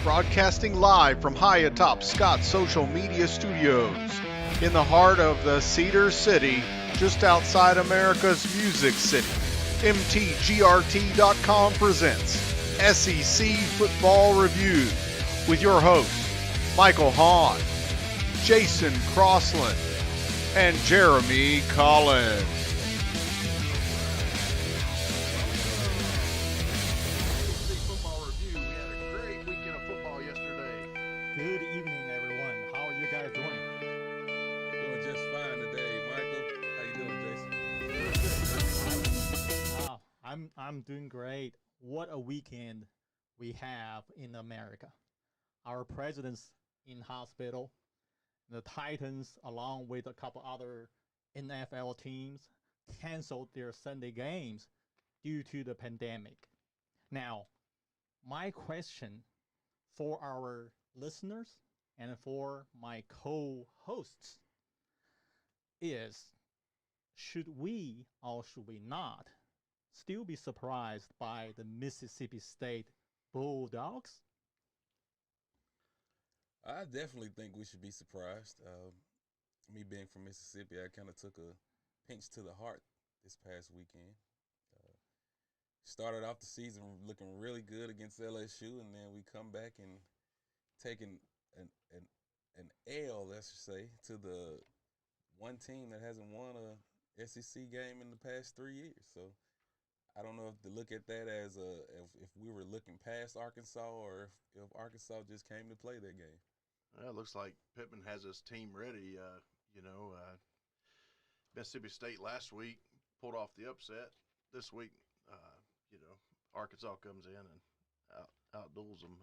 broadcasting live from high atop Scott's social media studios in the heart of the Cedar City, just outside America's Music City. MTGRT.com presents SEC Football Review with your hosts, Michael Hahn, Jason Crossland, and Jeremy Collins. Football Review. We had a great weekend of football yesterday. Good evening, everyone. How are you guys doing? Doing just fine today, Michael. How you doing, Jason? I'm doing great. What a weekend we have in America. Our president's in hospital. The Titans, along with a couple other NFL teams, canceled their Sunday games due to the pandemic. Now, my question for our listeners and for my co-hosts is, should we or should we not still be surprised by the Mississippi State Bulldogs? I definitely think we should be surprised. Me being from Mississippi, I kind of took a pinch to the heart this past weekend. Started off the season looking really good against LSU, and then we come back and taking an L, let's say, to the one team that hasn't won a SEC game in the past 3 years. So I don't know if to look at that as if we were looking past Arkansas or if Arkansas just came to play that game. Well, it looks like Pittman has his team ready. Mississippi State last week pulled off the upset. This week, Arkansas comes in and outduels them.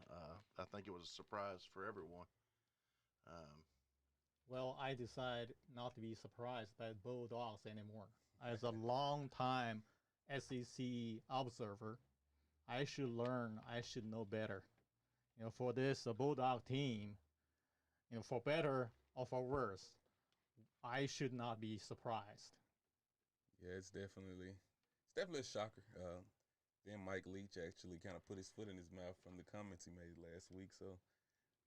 I think it was a surprise for everyone. Well, I decided not to be surprised by Bulldogs anymore. As a long-time SEC observer, I should learn, I should know better. For this Bulldog team, for better or for worse, I should not be surprised. Yeah, it's definitely a shocker. Then Mike Leach actually kind of put his foot in his mouth from the comments he made last week. So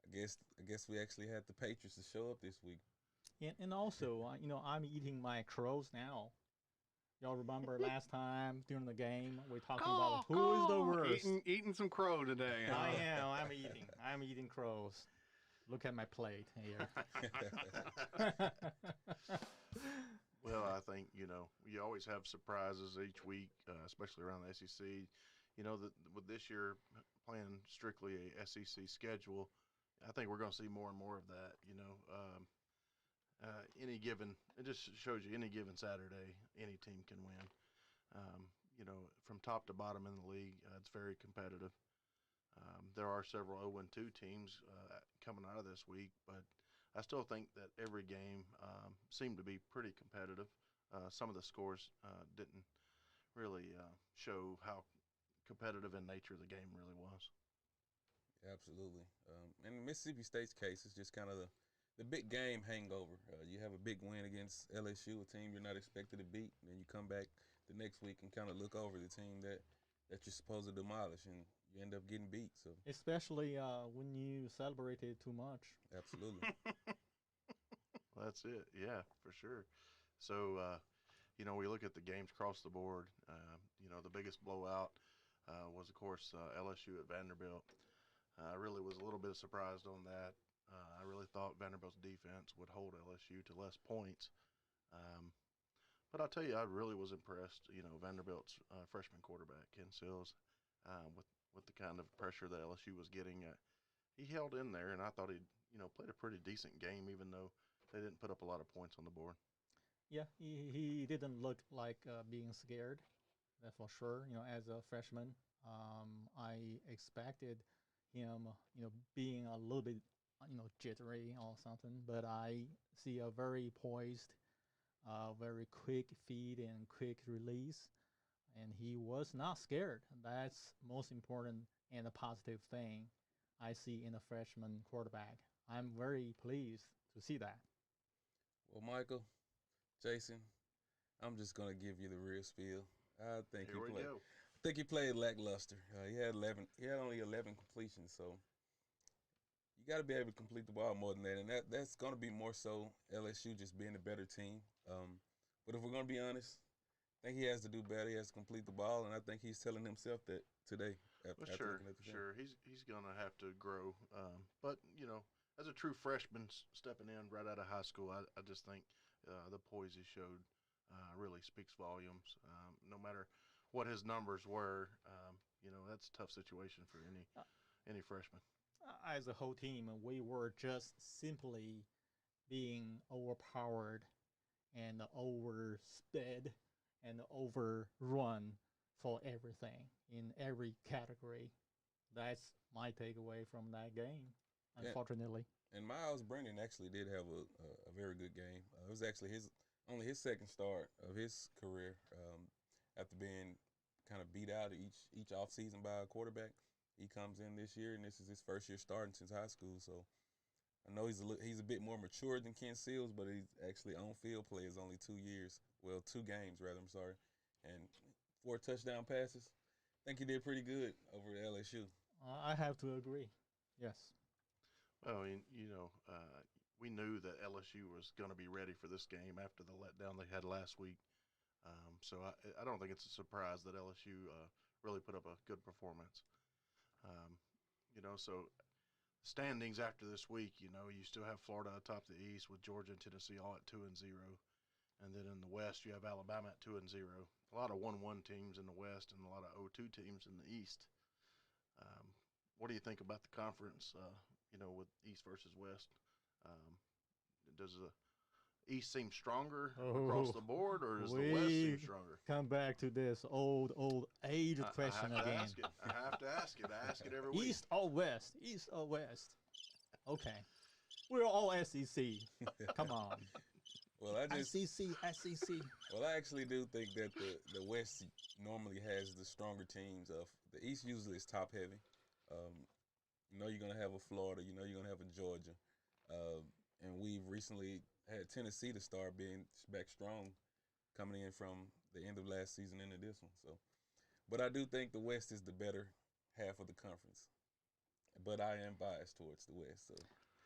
I guess we actually had the Patriots to show up this week. And also, I'm eating my crows now. Y'all remember last time during the game we talking about who is the worst? Eating some crow today. I am. I'm eating crows. Look at my plate here. Well, I think, you always have surprises each week, especially around the SEC. With this year playing strictly a SEC schedule, I think we're going to see more and more of that. It just shows you any given Saturday, any team can win. From top to bottom in the league, it's very competitive. There are several 0-2 teams coming out of this week, but I still think that every game seemed to be pretty competitive. Some of the scores didn't really show how competitive in nature the game really was. Absolutely. In Mississippi State's case, it's just kind of the big game hangover. You have a big win against LSU, a team you're not expected to beat, and then you come back the next week and kind of look over the team that you're supposed to demolish, and you end up getting beat. So especially when you celebrated too much. Absolutely. Well, that's it. Yeah, for sure. So, we look at the games across the board. The biggest blowout was, of course, LSU at Vanderbilt. I really was a little bit surprised on that. I really thought Vanderbilt's defense would hold LSU to less points. But I'll tell you, I really was impressed. Vanderbilt's freshman quarterback, Ken Sills, with the kind of pressure that LSU was getting. He held in there, and I thought he played a pretty decent game, even though they didn't put up a lot of points on the board. Yeah, he didn't look like being scared, that's for sure. As a freshman, I expected him, being a little bit, jittery or something. But I see a very poised, very quick feed and quick release, and he was not scared. That's most important and a positive thing I see in a freshman quarterback. I'm very pleased to see that. Well, Michael, Jason, I'm just gonna give you the real spiel. I think he played lackluster. He had only 11 completions, so you got to be able to complete the ball more than that, and that's going to be more so LSU just being a better team. But if we're going to be honest, I think he has to do better. He has to complete the ball, and I think he's telling himself that today. Well, sure. He's gonna have to grow. But as a true freshman stepping in right out of high school, I just think the poise he showed really speaks volumes. No matter what his numbers were, that's a tough situation for any freshman. As a whole team, we were just simply being overpowered and oversped and overrun for everything in every category. That's my takeaway from that game, unfortunately. And Miles Brennan actually did have a very good game. It was actually only his second start of his career after being kind of beat out each offseason by a quarterback. He comes in this year, and this is his first year starting since high school. So I know he's a bit more mature than Ken Seals, but he's actually on-field play is only 2 years. Well, 2 games, rather, I'm sorry. And 4 touchdown passes. I think he did pretty good over at LSU. I have to agree. Yes. Well, we knew that LSU was going to be ready for this game after the letdown they had last week. So I don't think it's a surprise that LSU really put up a good performance. So standings after this week, you still have Florida atop the East with Georgia and Tennessee all at 2-0. And then in the West, you have Alabama at 2-0. A lot of 1-1 teams in the West and a lot of 0-2 teams in the East. What do you think about the conference, with East versus West? Does the East seem stronger across the board, or does the West seem stronger? Come back to this old age question again. I have to ask it. I ask it every week. East or West? East or West? Okay. We're all SEC. Come on. Well, SEC. Well, I actually do think that the West normally has the stronger teams. The East usually is top heavy. You're going to have a Florida. You're going to have a Georgia. And we've recently had Tennessee to start being back strong coming in from the end of last season into this one. So, but I do think the West is the better half of the conference. But I am biased towards the West. So,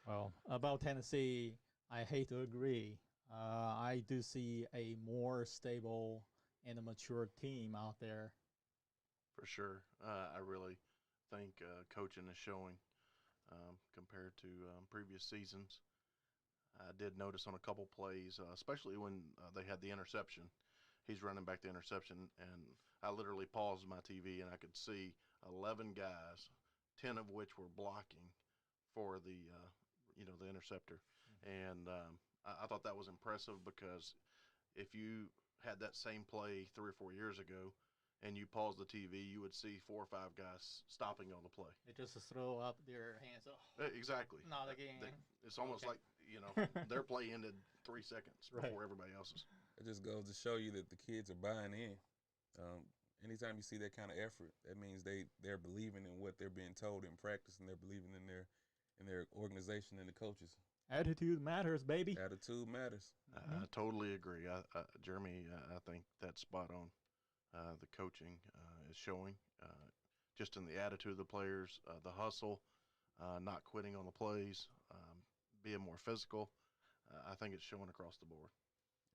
well, about Tennessee, I hate to agree. I do see a more stable and a mature team out there. For sure. I really think coaching is showing compared to previous seasons. I did notice on a couple plays, especially when they had the interception. He's running back the interception, and I literally paused my TV, and I could see 11 guys, 10 of which were blocking for the interceptor. And I thought that was impressive because if you had that same play 3 or 4 years ago and you pause the TV, you would see 4 or 5 guys stopping on the play. They just throw up their hands. Exactly. Not again. It's almost like, their play ended 3 seconds before everybody else's. It just goes to show you that the kids are buying in. Anytime you see that kind of effort, that means they're believing in what they're being told in practice, and they're believing in their organization and the coaches. Attitude matters, baby. Attitude matters. I totally agree. Jeremy, I think that's spot on. The coaching is showing just in the attitude of the players, the hustle, not quitting on the plays, being more physical. I think it's showing across the board.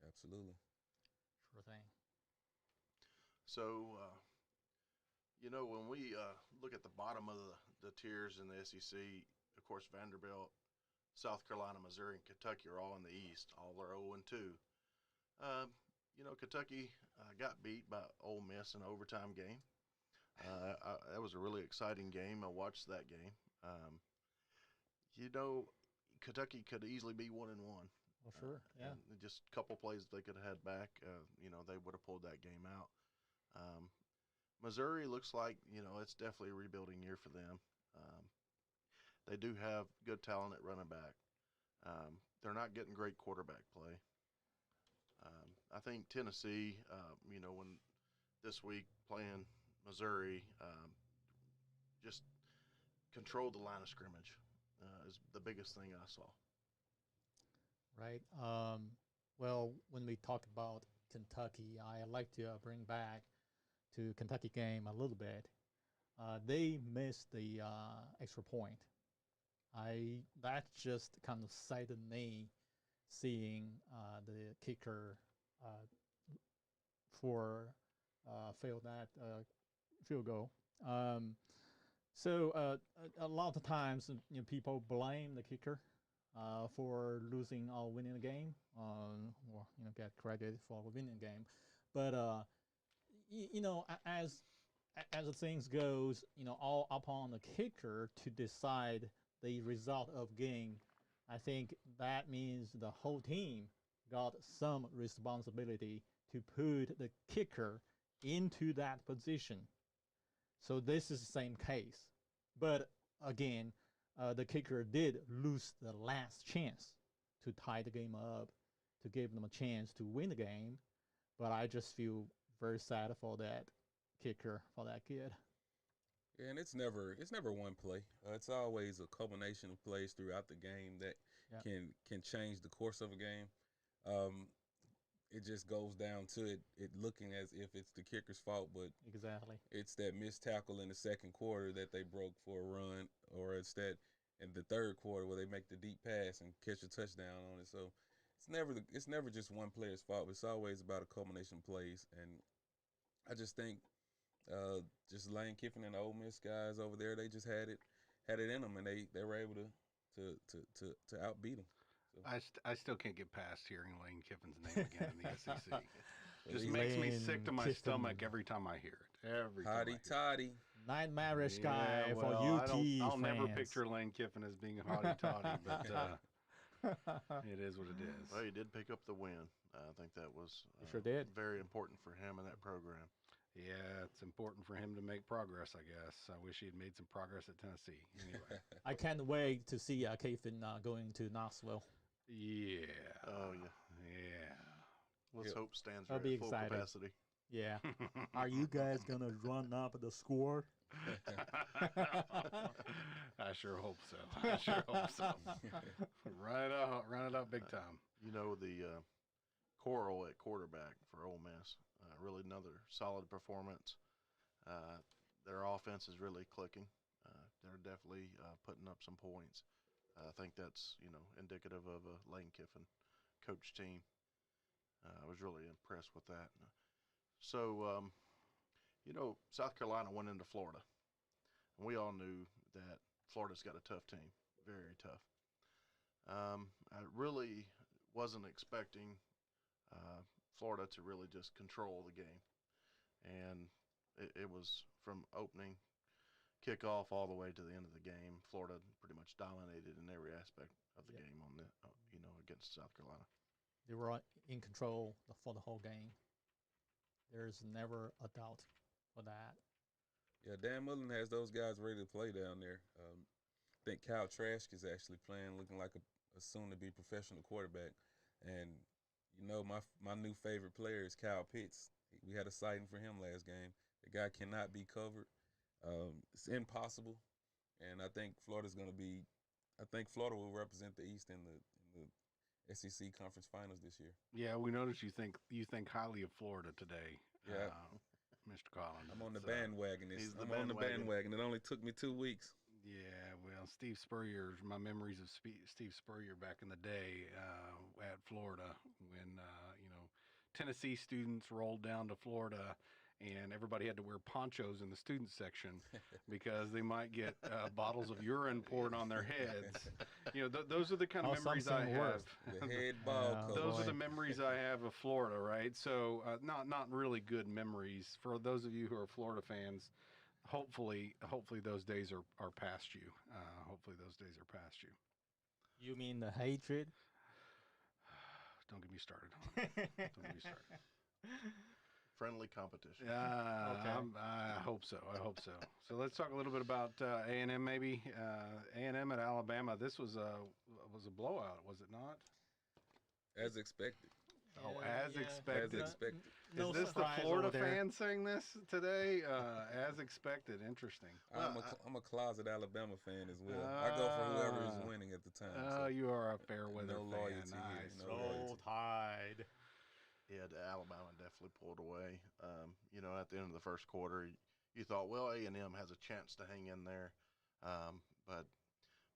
Absolutely. Sure thing. So, when we look at the bottom of the tiers in the SEC, of course, Vanderbilt, South Carolina, Missouri, and Kentucky are all in the East. All are 0-2. Kentucky got beat by Ole Miss in an overtime game. That was a really exciting game. I watched that game. Kentucky could easily be 1-1. Well, sure, yeah. Just a couple plays they could have had back, they would have pulled that game out. Missouri looks like, it's definitely a rebuilding year for them. They do have good talent at running back. They're not getting great quarterback play. I think Tennessee, when this week playing Missouri, just controlled the line of scrimmage is the biggest thing I saw. Right. Well, when we talk about Kentucky, I like to bring back to Kentucky game a little bit. They missed the extra point. That just kind of saddened me seeing the kicker for failed that field goal. So a lot of times, people blame the kicker for losing or winning the game, or get credit for winning the game. But as the things goes, all upon the kicker to decide the result of game. I think that means the whole team got some responsibility to put the kicker into that position. So this is the same case. But again, the kicker did lose the last chance to tie the game up, to give them a chance to win the game. But I just feel very sad for that kicker, for that kid. Yeah, and it's never one play. It's always a culmination of plays throughout the game that can change the course of a game. It just goes down to it looking as if it's the kicker's fault, but exactly it's that missed tackle in the second quarter that they broke for a run, or it's that in the third quarter where they make the deep pass and catch a touchdown on it. So it's never just one player's fault. It's always about a culmination of plays, and I just think just Lane Kiffin and the Ole Miss guys over there, they just had it in them, and they were able to outbeat them. So. I still can't get past hearing Lane Kiffin's name again in the SEC. Just makes me sick to my stomach every time I hear it. Every time Hottie toddy. Nightmarish guy for UT I'll fans. never picture Lane Kiffin as being a hottie toddy, but it is what it is. Well, he did pick up the win. I think that was sure did. very important for him in that program. Yeah, it's important for him to make progress, I guess. I wish he had made some progress at Tennessee. Anyway. I can't wait to see Kiffin going to Knoxville. Yeah. Oh, yeah. Yeah. Let's hope stands I'll right be at full excited. capacity. Yeah. Are you guys going to run up the score? I sure hope so. Run it up big time. The Coral at quarterback for Ole Miss, really another solid performance. Their offense is really clicking. They're definitely putting up some points. I think that's, indicative of a Lane Kiffin coach team. I was really impressed with that. So, South Carolina went into Florida. And we all knew that Florida's got a tough team, very tough. I really wasn't expecting Florida to really just control the game. And it was from opening kickoff all the way to the end of the game. Florida pretty much dominated in every aspect of the game on against South Carolina. They were in control for the whole game. There's never a doubt for that. Yeah, Dan Mullen has those guys ready to play down there. I think Kyle Trask is actually playing, looking like a soon-to-be professional quarterback. And, my new favorite player is Kyle Pitts. We had a sighting for him last game. The guy cannot be covered. It's impossible. And I think Florida will represent the East in the SEC Conference Finals this year. Yeah, we noticed you think highly of Florida today. Yeah. Mr. Collins. I'm on the bandwagon. I'm on the bandwagon. It only took me 2 weeks. Yeah, well, Steve Spurrier, my memories of Steve Spurrier back in the day at Florida when, Tennessee students rolled down to Florida and everybody had to wear ponchos in the student section because they might get bottles of urine poured on their heads. Those are the kind of memories I have. The head ball coach. Those are the memories I have of Florida, right? So not really good memories for those of you who are Florida fans. Hopefully those days are past you. Hopefully those days are past you. You mean the hatred? Don't get me started. Don't get me started. Friendly competition. Okay. I hope so. So let's talk a little bit about A&M maybe. A&M at Alabama. This was a blowout, was it not? As expected. As expected. As expected. Is this the Florida fan saying this today? As expected. Interesting. I'm a closet Alabama fan as well. I go for whoever is winning at the time. Oh, you are a fair weather no fan. loyalty Nice. here. No loyalty. Tide. Yeah, Alabama definitely pulled away. At the end of the first quarter, you thought, well, A&M has a chance to hang in there. But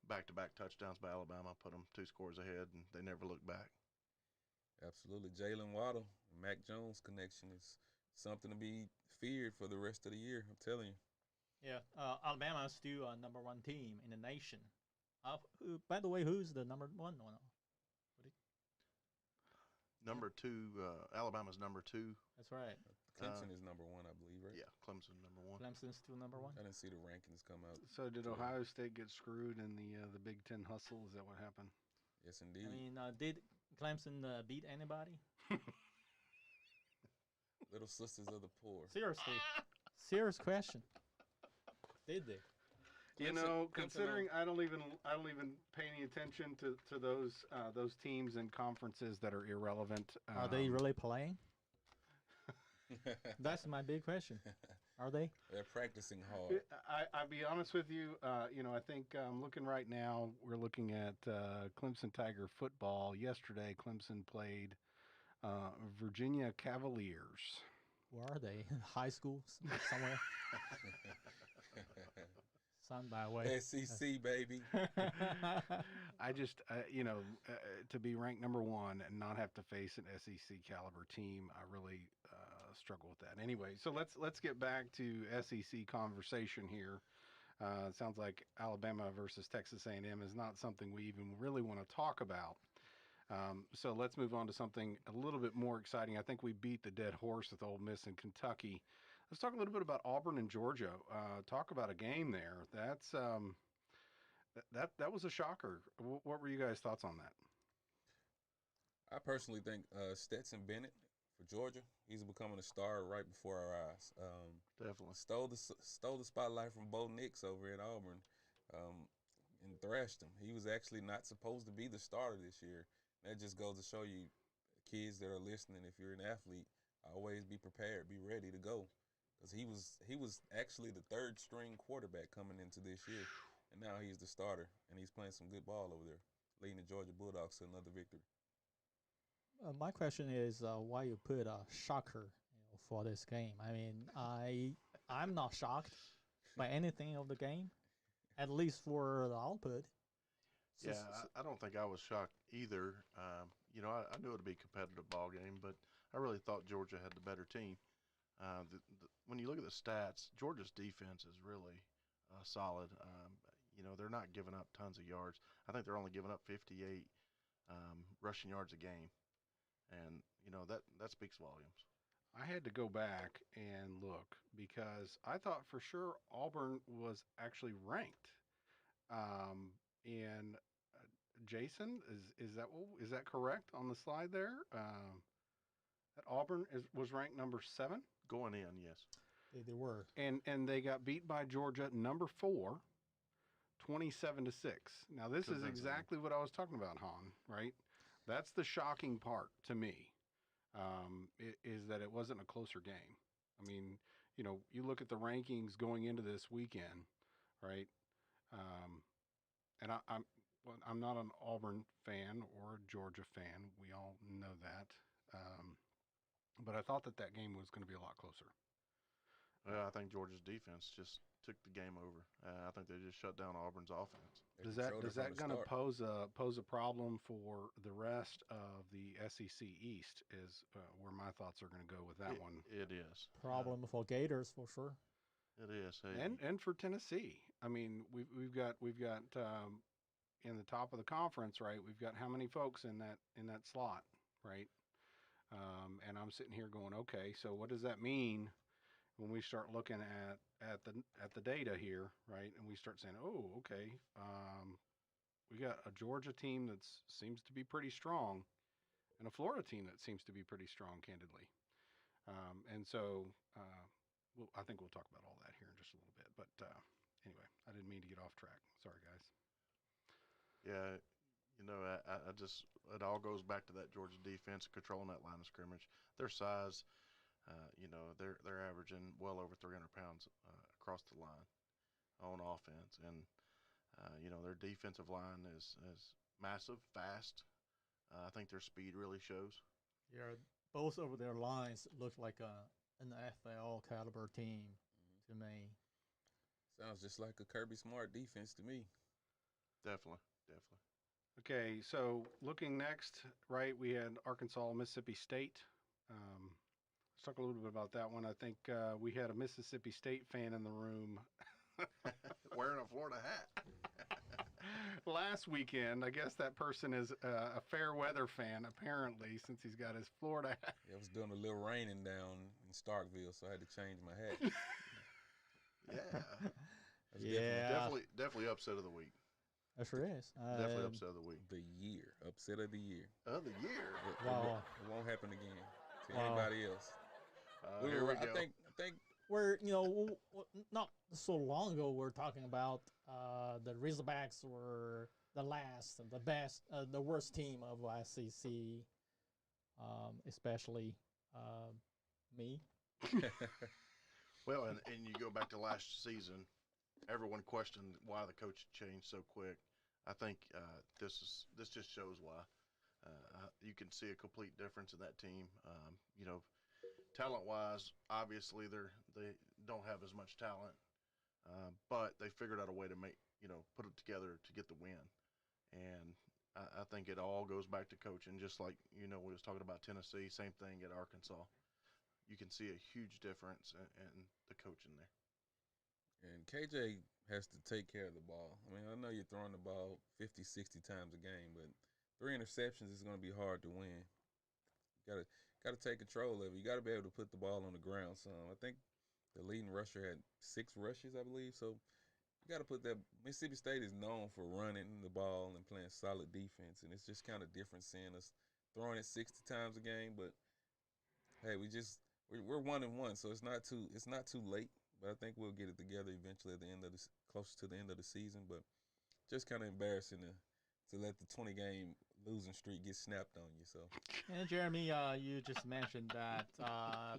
back-to-back touchdowns by Alabama, put them 2 scores ahead, and they never looked back. Absolutely. Jalen Waddle, Mac Jones connection is something to be feared for the rest of the year. I'm telling you. Yeah, Alabama is still a number 1 team in the nation. By the way, who's the number 1 one? Number 2, Alabama's number 2. That's right. Clemson is number 1, I believe, right? Yeah, Clemson number 1. Clemson's still number 1. I didn't see the rankings come out. So did Ohio State get screwed in the Big Ten hustle? Is that what happened? Yes, indeed. I mean, did Clemson beat anybody? Little sisters of the poor. Seriously, serious question. Did they? You know, considering I don't even pay any attention to those teams and conferences that are irrelevant. Are they really playing? That's my big question. Are they? They're practicing hard. I'll be honest with you. You know, I think looking right now, we're looking at Clemson Tiger football. Yesterday, Clemson played Virginia Cavaliers. Where are they? High school somewhere? Sound by way. SEC, baby. I just, you know, to be ranked number 1 and not have to face an SEC caliber team, I really struggle with that. Anyway, so let's get back to SEC conversation here. It sounds like Alabama versus Texas A&M is not something we even really want to talk about. So let's move on to something a little bit more exciting. I think we beat the dead horse with Ole Miss and Kentucky. Let's talk a little bit about Auburn and Georgia. Talk about a game there. That's that was a shocker. What were you guys' thoughts on that? I personally think Stetson Bennett for Georgia, he's becoming a star right before our eyes. Definitely Stole the spotlight from Bo Nix over at Auburn, and thrashed him. He was actually not supposed to be the starter this year. That just goes to show you, kids that are listening, if you're an athlete, always be prepared, be ready to go. Because he was actually the 3rd string quarterback coming into this year, and now he's the starter, and he's playing some good ball over there, leading the Georgia Bulldogs to another victory. My question is why you put a shocker for this game. I mean, I'm not shocked by anything of the game, at least for the output. Yeah, I don't think I was shocked either. You know, I knew it would be a competitive ball game, but I really thought Georgia had the better team. When you look at the stats, Georgia's defense is really solid. You know, they're not giving up tons of yards. I think they're only giving up 58 rushing yards a game. And, you know, that speaks volumes. I had to go back and look because I thought for sure Auburn was actually ranked. And Jason, is that correct on the slide there? That Auburn was ranked number 7 Going in, yes. They were. and they got beat by Georgia number 4, 27-6. Now this is exactly what I was talking about, Han. Right? That's the shocking part to me. Is that it wasn't a closer game. I mean, you know, you look at the rankings going into this weekend, right? And I'm not an Auburn fan or a Georgia fan. We all know that. But I thought that game was going to be a lot closer. Well, I think Georgia's defense just took the game over. I think they just shut down Auburn's offense. Does that going to pose a problem for the rest of the SEC East? Is where my thoughts are going to go with that one. It is Problem for Gators for sure. It is, hey. and for Tennessee. I mean, we've got in the top of the conference, right? We've got how many folks in that slot, right? And I'm sitting here going, okay, so what does that mean when we start looking at the data here, right? And we start saying, oh, okay, we got a Georgia team that seems to be pretty strong, and a Florida team that seems to be pretty strong, candidly. And so, I think we'll talk about all that here in just a little bit. But anyway, I didn't mean to get off track. Sorry, guys. Yeah, you know, I just, it all goes back to that Georgia defense controlling that line of scrimmage. Their size, you know, they're averaging well over 300 pounds across the line on offense, and you know, their defensive line is massive, fast. I think their speed really shows. Yeah, both of their lines look like an NFL caliber team to me. Sounds just like a Kirby Smart defense to me. Definitely, definitely. Okay, so looking next, right, we had Arkansas, Mississippi State. Let's talk a little bit about that one. I think we had a Mississippi State fan in the room Wearing a Florida hat. last weekend. I guess that person is a fair weather fan, apparently, since he's got his Florida hat. It was doing a little raining down in Starkville, so I had to change my hat. Yeah. Yeah. Definitely upset of the week. That sure is. Definitely upset of the week. The year, upset of the year. Of the year. Wow. It won't happen again to Wow. anybody else. Here we go. I think We're not so long ago we're talking about the Razorbacks were the last, the best, the worst team of SEC, especially me. Well, and you go back to last season, everyone questioned why the coach changed so quick. I think this just shows why. You can see a complete difference in that team. Talent-wise, obviously they don't have as much talent, but they figured out a way to put it together to get the win. And I think it all goes back to coaching, just like we was talking about Tennessee. Same thing at Arkansas. You can see a huge difference in the coaching there. And KJ has to take care of the ball. I mean, I know you're throwing the ball 50, 60 times a game, but 3 interceptions is going to be hard to win. Got to take control of it. You got to be able to put the ball on the ground some. I think the leading rusher had 6 rushes, I believe. So you got to put that. Mississippi State is known for running the ball and playing solid defense, and it's just kind of different seeing us throwing it 60 times a game. But hey, we're 1-1, so it's not too late. But I think we'll get it together eventually at the end of close to the end of the season. But just kind of embarrassing to let the 20-game losing streak get snapped on you. So. And Jeremy, you just mentioned that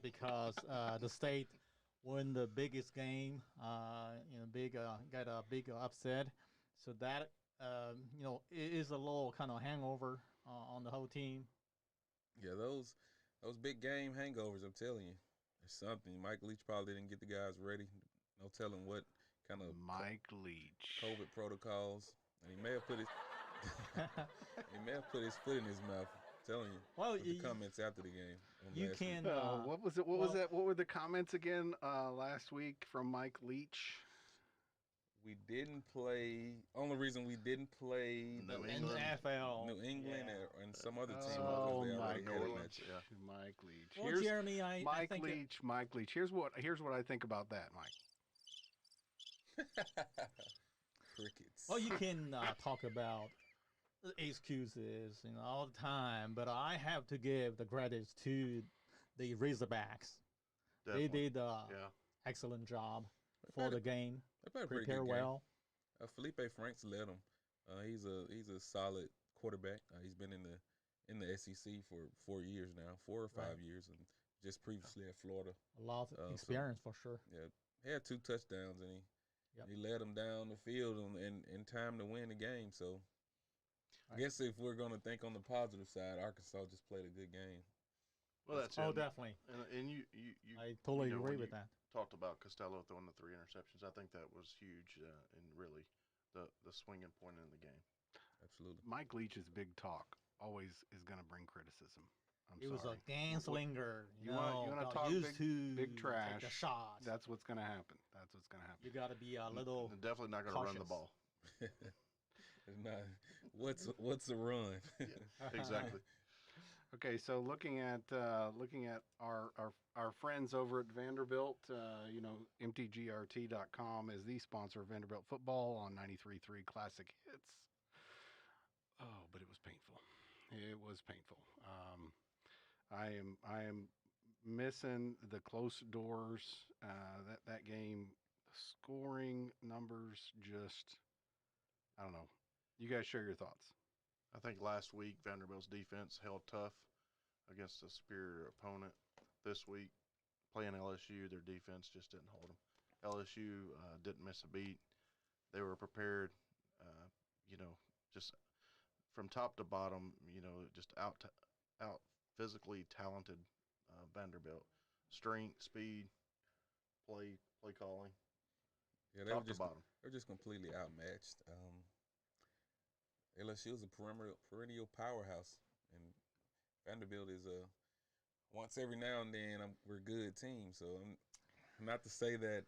because the state won the biggest game, got a big upset, so that it is a little kind of hangover on the whole team. Yeah, those big game hangovers, I'm telling you, there's something. Mike Leach probably didn't get the guys ready. No telling what kind of Mike Leach COVID protocols, and he may have put his foot in his mouth. I'm telling you. Well, with the comments after the game. You can. What was it? What was that? What were the comments again last week from Mike Leach? We didn't play. Only reason we didn't play New in England. the NFL, New England and some other team Oh, because they already Mike had a Leach. match. Yeah. Mike Leach. Well, Jeremy, I think Mike Leach. Here's what I think about that, Mike. Crickets. Well, you can talk about excuses, all the time, but I have to give the credits to the Razorbacks. Definitely. They did Yeah. excellent job for the game. They played a pretty Prepare good game. well. Felipe Franks led them. He's a solid quarterback. He's been in the SEC for 4 years now, 4 or 5 years, and just previously at Florida. A lot of experience for sure. Yeah, he had 2 touchdowns and he led them down the field in time to win the game. So I guess if we're gonna think on the positive side, Arkansas just played a good game. Well, that's Oh, it. definitely. And you I totally agree when with you that. talked about Costello throwing the 3 interceptions. I think that was huge and really the swinging point in the game. Absolutely. Mike Leach's big talk always is going to bring criticism. He was sorry. a ganslinger. You want to talk big trash? Take the shot. That's what's going to happen. That's what's going to happen. You got to be a little. They're definitely not going to run the cautious. ball. It's not, what's a run? Yeah, exactly. Okay, so looking at our friends over at Vanderbilt, mtgrt.com is the sponsor of Vanderbilt football on 93.3 Classic Hits. Oh, but it was painful. It was painful. I am missing the close doors. That game, scoring numbers, just I don't know. You guys share your thoughts. I think last week Vanderbilt's defense held tough against a superior opponent. This week, playing LSU, their defense just didn't hold them. LSU didn't miss a beat. They were prepared, just from top to bottom, just out physically talented Vanderbilt. Strength, speed, play calling, Yeah, top to bottom. They're just completely outmatched. LSU is a perennial powerhouse, and Vanderbilt is a once every now and then we're a good team. So I'm not to say that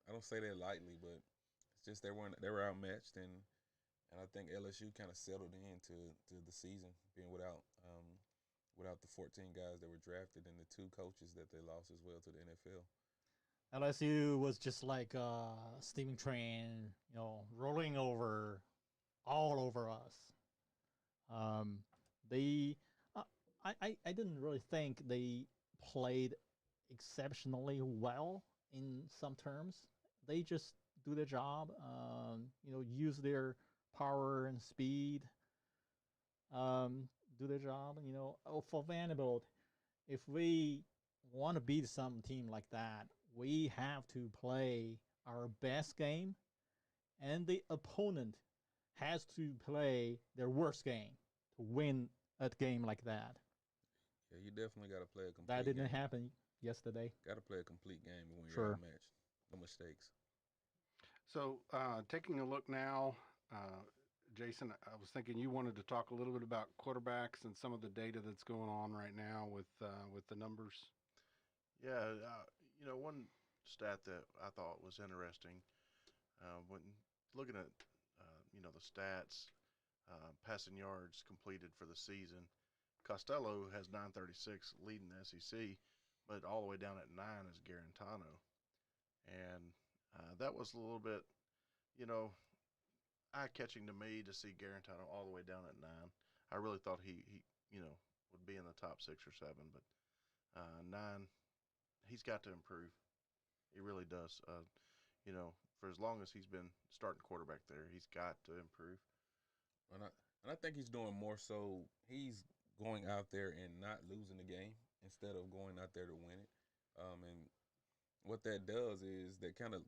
I don't say that lightly, but it's just they were outmatched, and I think LSU kind of settled into the season being without the 14 guys that were drafted and the 2 coaches that they lost as well to the NFL. LSU was just like a steaming train, rolling over all over us. I didn't really think they played exceptionally well in some terms. They just do their job, use their power and speed, do their job. For Vanderbilt, if we want to beat some team like that, we have to play our best game, and the opponent has to play their worst game to win a game like that. Yeah, you definitely got to play a complete That didn't game. happen yesterday. Got to play a complete game when Sure. you're outmatched. No mistakes. So, taking a look now, Jason, I was thinking you wanted to talk a little bit about quarterbacks and some of the data that's going on right now with the numbers. Yeah, one stat that I thought was interesting when looking at the stats, passing yards completed for the season. Costello has 936 leading the SEC, but all the way down at 9 is Garantano, and that was a little bit, eye-catching to me to see Garantano all the way down at 9. I really thought he would be in the top 6 or 7, but 9, he's got to improve. He really does. For as long as he's been starting quarterback there, he's got to improve. And I think he's doing more so. He's going out there and not losing the game instead of going out there to win it. And what that does is that kind of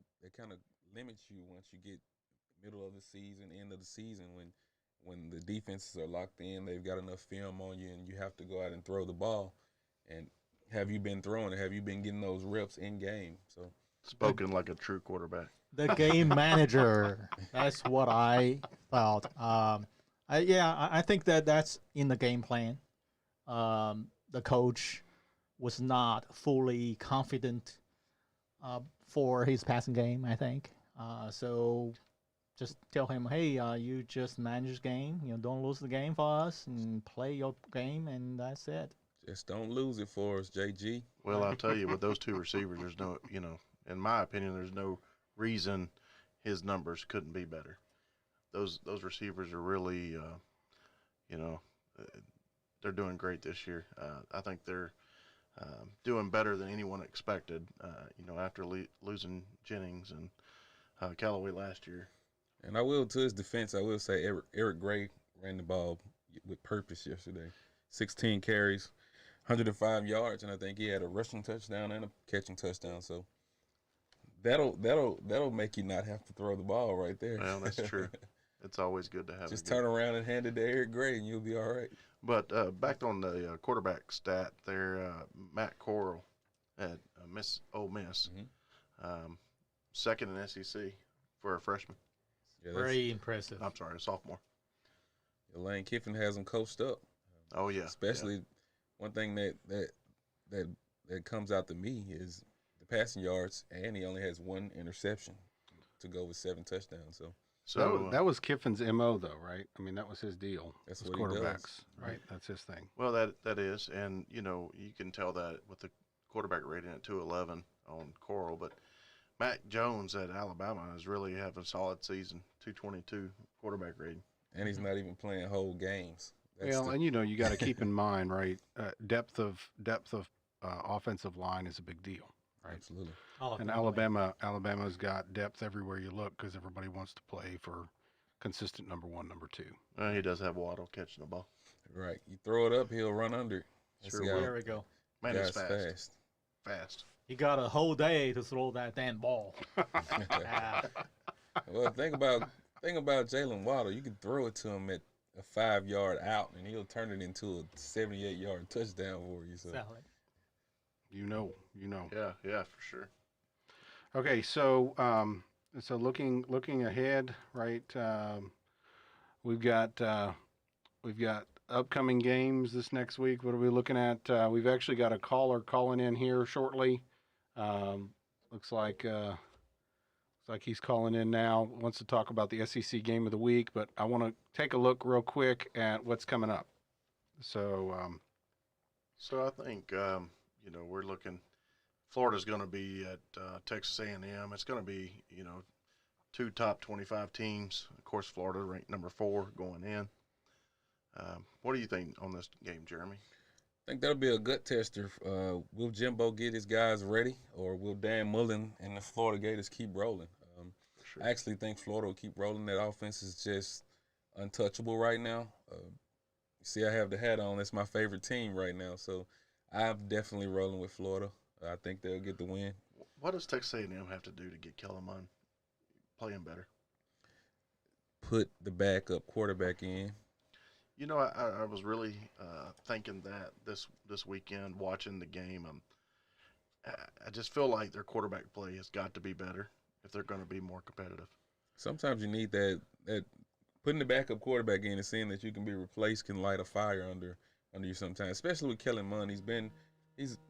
limits you once you get middle of the season, end of the season, when the defenses are locked in, they've got enough film on you, and you have to go out and throw the ball. And have you been throwing it? Have you been getting those reps in game? So spoken like a true quarterback. The game manager. That's what I thought. I think that's in the game plan. The coach was not fully confident for his passing game, I think. So just tell him, hey, you just manage the game. Don't lose the game for us, and play your game, and that's it. Just don't lose it for us, JG. Well, I'll tell you, with those 2 receivers, there's no, in my opinion, there's no reason his numbers couldn't be better. Those receivers are really, they're doing great this year. I think they're doing better than anyone expected, after losing Jennings and Callaway last year. And I will, to his defense, I will say Eric Gray ran the ball with purpose yesterday. 16 carries, 105 yards, and I think he had a rushing touchdown and a catching touchdown. So that'll make you not have to throw the ball right there. Well, that's true. It's always good to have. Just turn around and hand it to Eric Gray, and you'll be all right. But back on the quarterback stat there, Matt Corral at Ole Miss, second in SEC for a freshman. Yeah, very impressive. I'm sorry, a sophomore. Lane Kiffin has him coached up. Oh yeah, especially one thing that comes out to me is the passing yards, and he only has 1 interception to go with 7 touchdowns. So that was Kiffin's MO, though, right? I mean, that was his deal. That's what quarterbacks, he does. right? That's his thing. Well, that is, and you can tell that with the quarterback rating at 211 on Coral, but Mac Jones at Alabama is really having a solid season, 222 quarterback rating. And he's not even playing whole games. And you got to keep in mind, right? Depth of offensive line is a big deal, right? Absolutely. And Alabama's got depth everywhere you look because everybody wants to play for consistent number 1, number 2. He does have Waddle catching the ball. Right. You throw it up, he'll run under it. Sure will. There we go. Man, it's fast. Fast. He got a whole day to throw that damn ball. Well, think about Jalen Waddle. You can throw it to him at a 5-yard out, and he'll turn it into a 78-yard touchdown for you. So. Exactly. You know. Yeah, for sure. Okay, so looking ahead, right? we've got upcoming games this next week. What are we looking at? We've actually got a caller calling in here shortly. Looks like he's calling in now. Wants to talk about the SEC game of the week, but I want to take a look real quick at what's coming up. So I think we're looking. Florida's going to be at Texas A&M. It's going to be two top 25 teams. Of course, Florida ranked number 4 going in. What do you think on this game, Jeremy? I think that'll be a gut tester. Will Jimbo get his guys ready, or will Dan Mullen and the Florida Gators keep rolling? Sure. I actually think Florida will keep rolling. That offense is just untouchable right now. See, I have the hat on. It's my favorite team right now, so I'm definitely rolling with Florida. I think they'll get the win. What does Texas A&M have to do to get Kellen Mond playing better? Put the backup quarterback in. I was really thinking that this weekend watching the game. I just feel like their quarterback play has got to be better if they're going to be more competitive. Sometimes you need that putting the backup quarterback in and seeing that you can be replaced can light a fire under you sometimes, especially with Kellen Mond. He's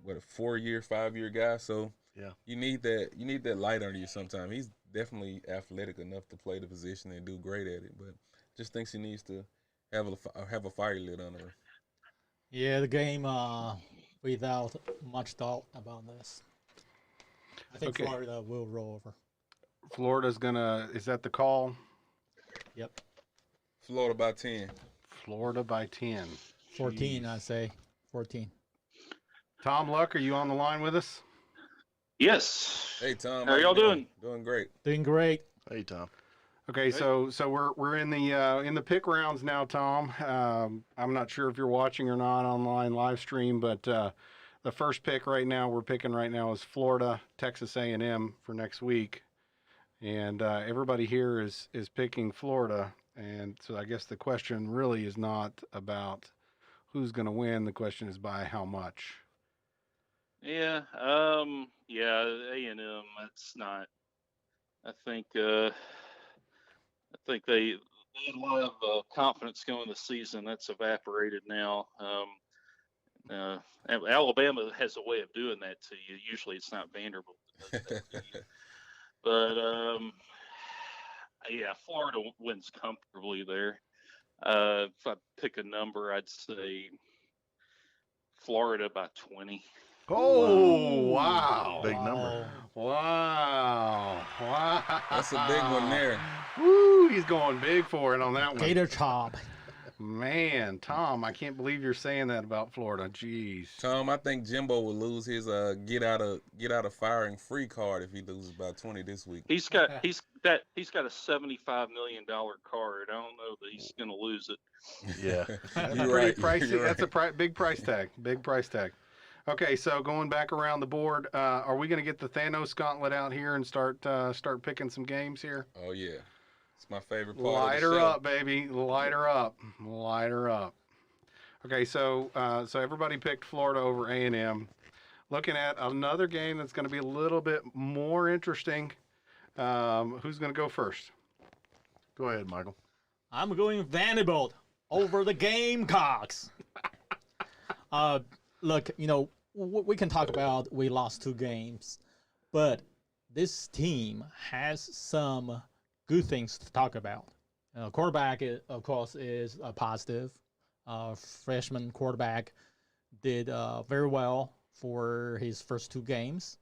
what, a 4-year, 5-year guy, so yeah, you need that light under you sometimes. He's definitely athletic enough to play the position and do great at it, but just thinks he needs to have a fire lit under her. Yeah, the game without much doubt about this. I think Okay. Florida will roll over. Florida's is that the call? Yep. Florida by 10. Florida by 10. 14, Jeez. I say. 14. Tom Luck, are you on the line with us? Yes. Hey Tom, How y'all doing? Doing great. Doing great. Hey, Tom. Okay, so we're in the pick rounds now, Tom. I'm not sure if you're watching or not online live stream, but the first pick right now we're picking right now is Florida, Texas A&M for next week, and everybody here is picking Florida, and so I guess the question really is not about who's going to win. The question is by how much. Yeah. A&M. That's not. I think they had a lot of confidence going the season. That's evaporated now. Alabama has a way of doing that to you. Usually, it's not Vanderbilt that does that to you. But yeah, Florida wins comfortably there. If I pick a number, I'd say Florida by 20. Oh, wow. Big number. Wow. That's a big one there. Woo, he's going big for it on that one. Gator chop. Man, Tom, I can't believe you're saying that about Florida. Jeez. Tom, I think Jimbo will lose his get out of firing free card if he loses by 20 this week. He's got a $75 million card. I don't know that he's going to lose it. Yeah. That's You're pretty right. pricey. You're That's a big price tag. Big price tag. Okay, so going back around the board, are we going to get the Thanos Gauntlet out here and start picking some games here? Oh yeah, it's my favorite part. Light of the her show. up, baby. Light her up. Light her up. Okay, so everybody picked Florida over A&M. Looking at another game that's going to be a little bit more interesting. Who's going to go first? Go ahead, Michael. I'm going Vanderbilt over the Gamecocks. Look, we can talk about we lost 2 games, but this team has some good things to talk about. Quarterback, of course, is a positive. Freshman quarterback did very well for his first 2 games.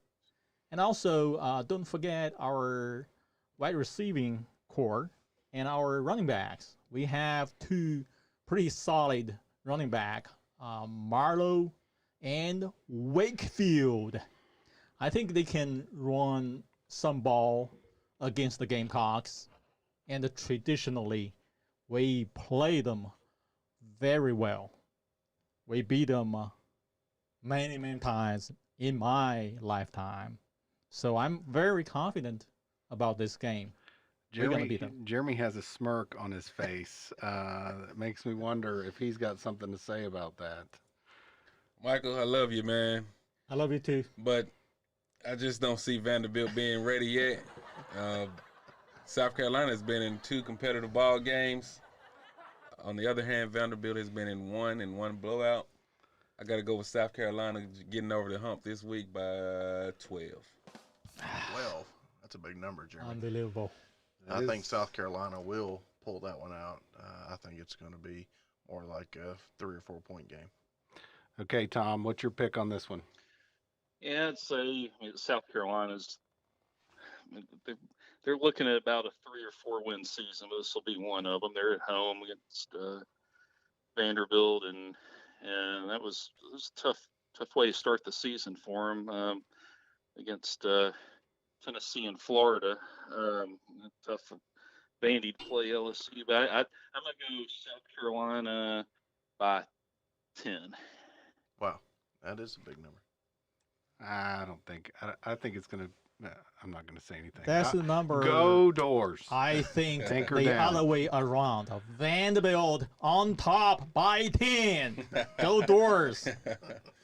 And also, don't forget our wide receiving core and our running backs. We have 2 pretty solid running back, Marlowe and Wakefield. I think they can run some ball against the Gamecocks, and traditionally we play them very well. We beat them many, many times in my lifetime. So I'm very confident about this game. We're gonna beat them. Jeremy has a smirk on his face. That makes me wonder if he's got something to say about that. Michael, I love you, man, I love you too. but I just don't see Vanderbilt being ready yet. South Carolina's been in 2 competitive ball games. On the other hand, Vanderbilt has been in one blowout. I got to go with South Carolina getting over the hump this week by 12. 12. That's a big number, Jeremy. Unbelievable. I think South Carolina will pull that one out. I think it's going to be more like a 3 or 4 point game. Okay, Tom, what's your pick on this one? Yeah, I'd say South Carolina's. They're looking at about a 3 or 4 win season, but this will be one of them. They're at home against Vanderbilt, and it was a tough way to start the season for them against Tennessee and Florida. Tough for Vandy to play LSU, but I'm gonna go South Carolina by 10. Wow, that is a big number. I don't think. I think it's gonna. I'm not gonna say anything. That's the number. Go Doors. I think Anchor the down. other way around. Vanderbilt on top by 10. Go Doors.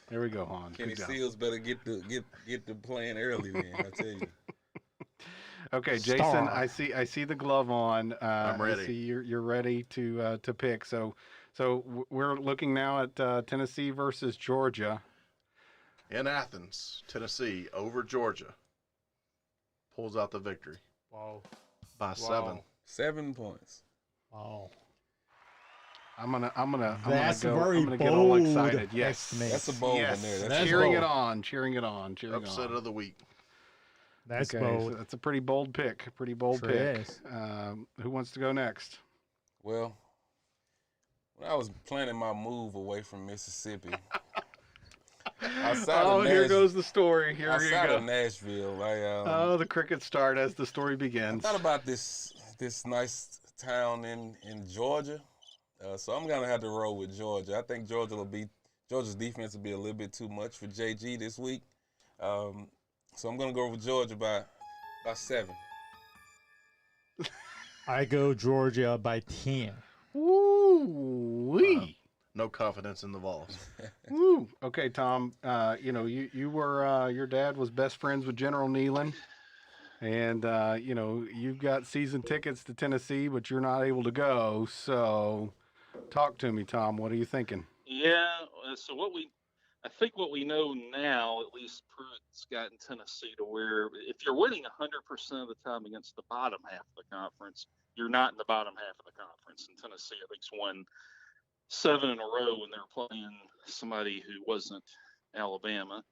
There we go, Han. Kenny Good job. Seals better get the playing early then. I tell you. Okay, Jason. Star. I see the glove on. I'm ready. I see you're ready to pick. So we're looking now at Tennessee versus Georgia. In Athens, Tennessee over Georgia pulls out the victory Wow. by 7. 7 points. Wow. I'm gonna That's go. very I'm gonna get all bold excited. Yes, estimate. That's a bold yes. one there. That's cheering bold. it on. Cheering it on. Upset of the week. That's Okay, bold. so that's a pretty bold pick. Pretty bold Sure pick. is. Who wants to go next? Well, when I was planning my move away from Mississippi, Here goes the story. Here you outside go. of Nashville, The crickets start as the story I begins. thought about this nice town in Georgia, so I'm gonna have to roll with Georgia. I think Georgia's defense will be a little bit too much for JG this week, so I'm gonna go with Georgia by 7. I go Georgia by 10. Woo-wee. No confidence in the Vols. Woo. Okay, Tom. You were your dad was best friends with General Nealon, and you've got season tickets to Tennessee, but you're not able to go. So, talk to me, Tom. What are you thinking? Yeah, so I think what we know now, at least Pruitt's gotten Tennessee to where if you're winning 100% of the time against the bottom half of the conference, you're not in the bottom half of the conference. And Tennessee, I think's won 7 in a row when they're playing somebody who wasn't Alabama.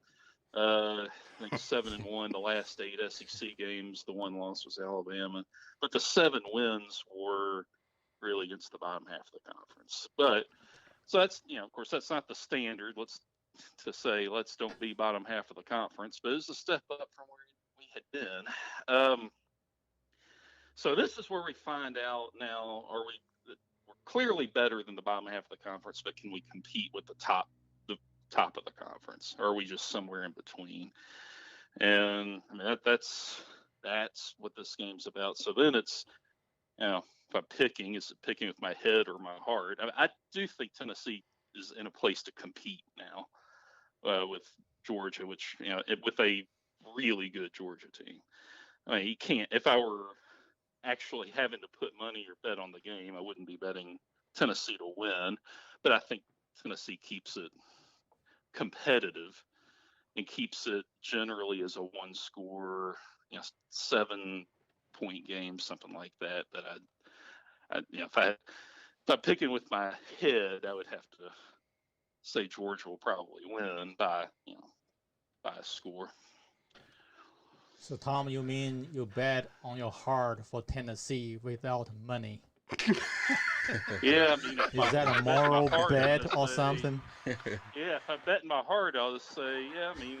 I think 7-1 the last 8 SEC games. The one loss was Alabama, but the 7 wins were really against the bottom half of the conference. But so that's of course that's not the standard. Let's don't be bottom half of the conference, but it's a step up from where we had been. So this is where we find out now: we're clearly better than the bottom half of the conference, but can we compete with the top of the conference, or are we just somewhere in between? And I mean that's what this game's about. So then it's if I'm picking, is it picking with my head or my heart? I do think Tennessee is in a place to compete now with Georgia, which with a really good Georgia team. I mean, you can't. If I were actually having to put money or bet on the game, I wouldn't be betting Tennessee to win, but I think Tennessee keeps it competitive and keeps it generally as a 1-score, 7-point game, something like that. If I'm picking with my head, I would have to say Georgia will probably win by a score. So, Tom, you mean you bet on your heart for Tennessee without money? Yeah, I mean, Is that a moral bet or something? Yeah, if I bet in my heart, I'll just say, yeah. I mean,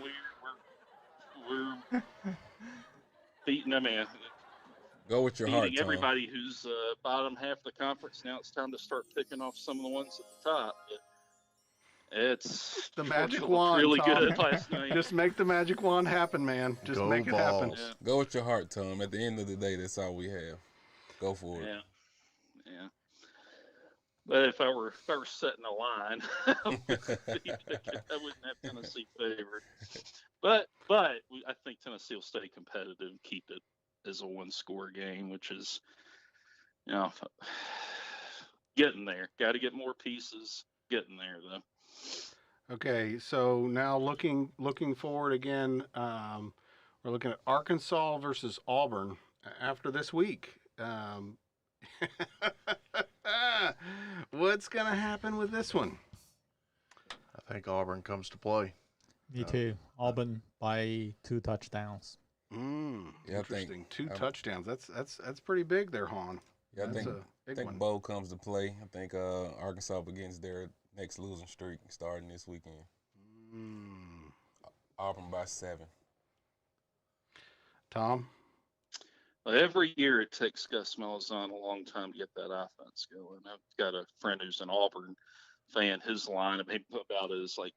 we're beating. I mean, Go with your heart, beating Tom. everybody who's bottom half of the conference. Now it's time to start picking off some of the ones at the top. It's The magic Georgia looked wand, really Tom. good last night. Just make the magic wand happen, man. Just Go make it happen. Vols. Go with your heart, Tom. At the end of the day, that's all we have. Go for it. Yeah. But if I were setting a line, I wouldn't have Tennessee favored. But I think Tennessee will stay competitive and keep it as a 1-score game, which is, getting there. Got to get more pieces. Getting there though. Okay, so now looking forward again, we're looking at Arkansas versus Auburn after this week. What's going to happen with this one? I think Auburn comes to play. Me too. Auburn by 2 touchdowns. Yeah, Interesting. 2 touchdowns. That's pretty big there, Han. Yeah, That's I think Bo comes to play. I think Arkansas begins their next losing streak starting this weekend. Auburn by 7. Tom? Well, every year it takes Gus Malzahn a long time to get that offense going. I've got a friend who's an Auburn fan. His line about it is like,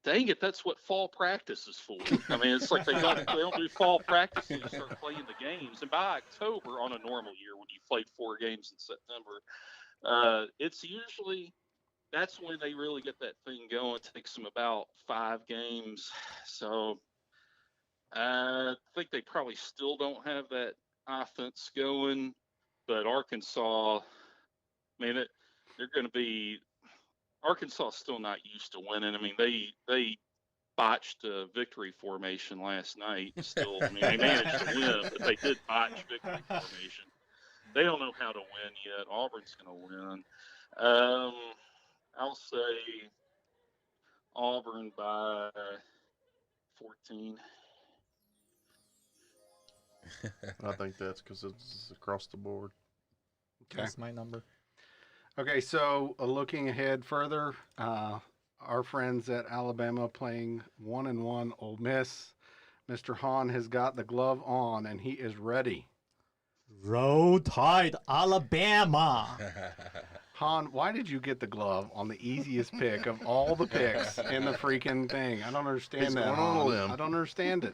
dang it, that's what fall practice is for. I mean, it's like they don't do fall practice and you start playing the games. And by October, on a normal year, when you played 4 games in September, it's usually that's when they really get that thing going. It takes them about 5 games. So I think they probably still don't have that offense going. But Arkansas, I mean, they're going to be. Arkansas is still not used to winning. I mean, they botched a victory formation last night. Still, I mean, they managed to win, but they did botch victory formation. They don't know how to win yet. Auburn's going to win. I'll say Auburn by 14. I think that's because it's across the board. Okay. That's my number. Okay, so looking ahead further, our friends at Alabama playing 1-1 Ole Miss. Mr. Hahn has got the glove on, and he is ready. Roll Tide, Alabama. Hahn, why did you get the glove on the easiest pick of all the picks in the freaking thing? I don't understand He's that. going on a Hahn. limb. I don't understand it.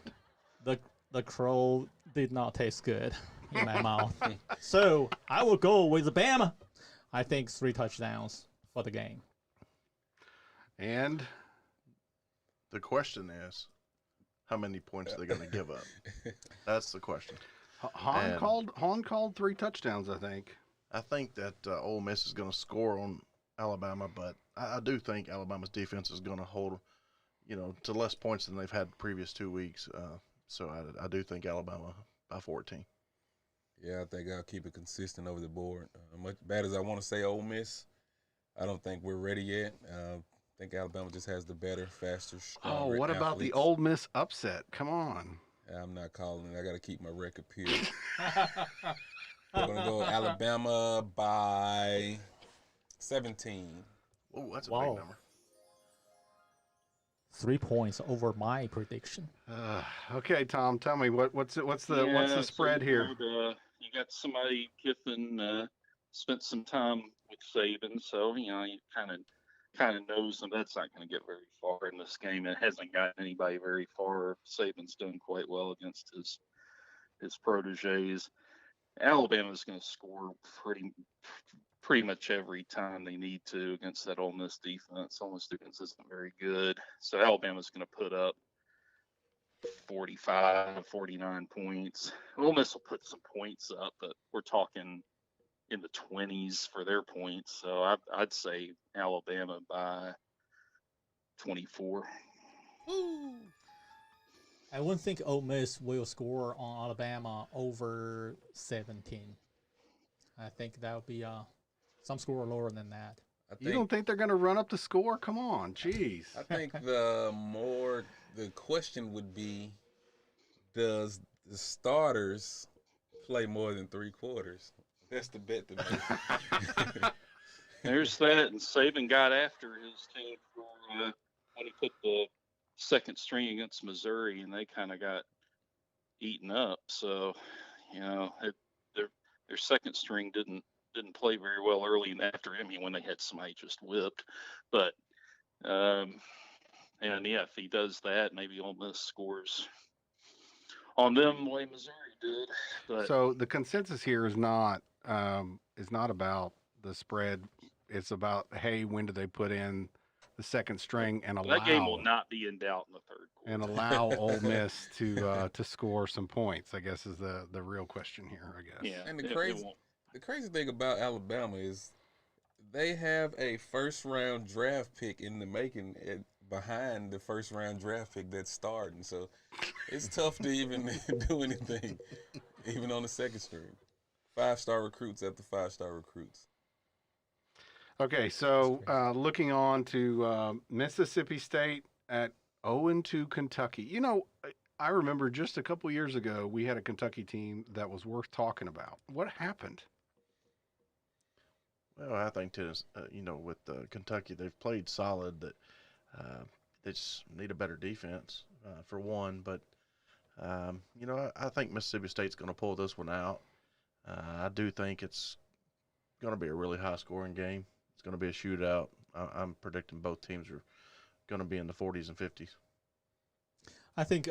The crow did not taste good in my mouth. So I will go with Bama. I think 3 touchdowns for the game. And the question is, how many points are they going to give up? That's the question. Hahn called 3 touchdowns, I think. I think that Ole Miss is going to score on Alabama, but I do think Alabama's defense is going to hold, to less points than they've had the previous 2 weeks. So I do think Alabama by 14. Yeah, I think I'll keep it consistent over the board. Much bad as I want to say Ole Miss, I don't think we're ready yet. I think Alabama just has the better, faster, stronger what about the athletes. Ole Miss upset? Come on. I'm not calling it. I got to keep my record pure. We're going to go Alabama by 17. Oh, that's a Wow. big number. 3 points over my prediction. Okay, Tom, tell me what's the spread here? You got somebody, Kiffin, spent some time with Saban, so you kind of knows him. That's not going to get very far in this game. It hasn't gotten anybody very far. Saban's done quite well against his proteges. Alabama's going to score pretty much every time they need to against that Ole Miss defense. Ole Miss defense isn't very good. So Alabama's going to put up 45, 49 points. Ole Miss will put some points up, but we're talking in the 20s for their points. So I'd say Alabama by 24. I wouldn't think Ole Miss will score on Alabama over 17. I think that would be some score lower than that. You don't think they're going to run up the score? Come on, jeez. I think the question would be, does the starters play more than 3 quarters? That's the bet to make. There's that, and Saban got after his team for when he put the second string against Missouri, and they kind of got eaten up. So, their second string didn't play very well early, and after him, when they had somebody just whipped. But, if he does that, maybe Ole Miss scores on them the way Missouri did. But So the consensus here is not about the spread. It's about, hey, when do they put in the second string and allow that game will not be in doubt in the third quarter. and allow Ole Miss to score some points, I guess is the real question here, I guess. Yeah, And it the won't. crazy thing about Alabama is They have a first-round draft pick in the making behind the first-round draft pick that's starting. So it's tough to even do anything, even on the second string. 5-star recruits after 5-star recruits. Okay, so looking on to Mississippi State at 0-2 Kentucky. You know, I remember just a couple years ago we had a Kentucky team that was worth talking about. What happened? Well, I think with Kentucky, they've played solid. That they just need a better defense for one. But I think Mississippi State's going to pull this one out. I do think it's going to be a really high-scoring game. It's going to be a shootout. I'm predicting both teams are going to be in the 40s and 50s. I think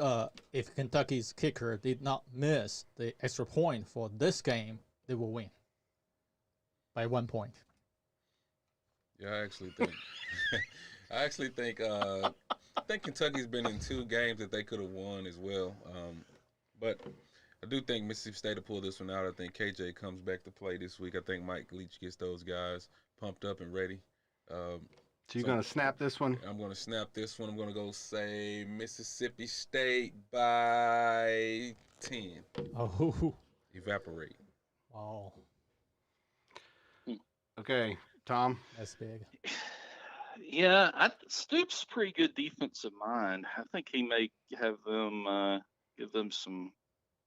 if Kentucky's kicker did not miss the extra point for this game, they will win by 1 point. Yeah, I actually think Kentucky's been in 2 games that they could have won as well. But I do think Mississippi State will pull this one out. I think KJ comes back to play this week. I think Mike Leach gets those guys pumped up and ready. So you're going to snap this one? I'm going to snap this one. I'm going to go say Mississippi State by 10. Oh. Evaporate. Wow. Okay, Tom? That's big. Yeah, Stoops' pretty good defensive mind. I think he may have them give them some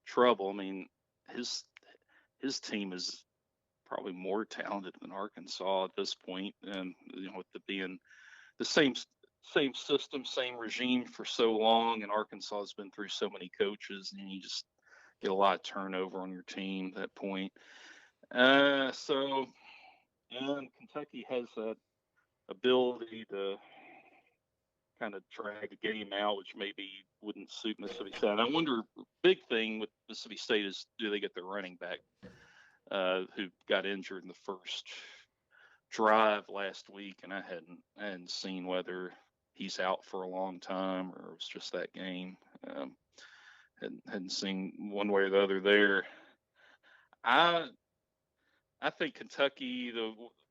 trouble. I mean, his team is probably more talented than Arkansas at this point, and with it being the same system, same regime for so long, and Arkansas has been through so many coaches, and you just get a lot of turnover on your team at that point. And Kentucky has that ability to kind of drag a game out, which maybe wouldn't suit Mississippi State. I wonder, big thing with Mississippi State is, do they get their running back who got injured in the first drive last week, and I hadn't seen whether he's out for a long time or it was just that game. Hadn't seen one way or the other there. I think Kentucky,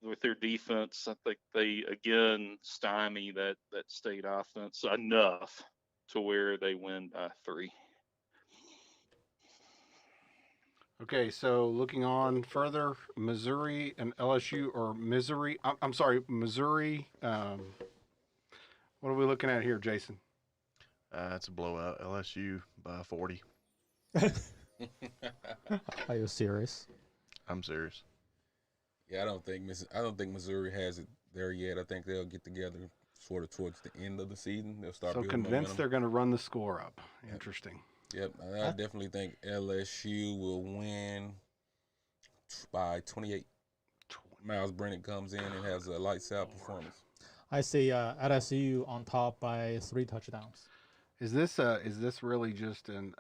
with their defense, I think they again stymie that State offense enough to where they win by 3. Okay, so looking on further, Missouri and LSU, or Missouri. I'm sorry, Missouri. What are we looking at here, Jason? It's a blowout. LSU by 40. Are you serious? I'm serious. Yeah, I don't think Missouri has it there yet. I think they'll get together sort of towards the end of the season. They'll start. So convinced momentum. They're going to run the score up. Interesting. Yep, I definitely think LSU will win by 28. Miles Brennan comes in and has a lights out performance. I see LSU on top by 3 touchdowns. Is this really just an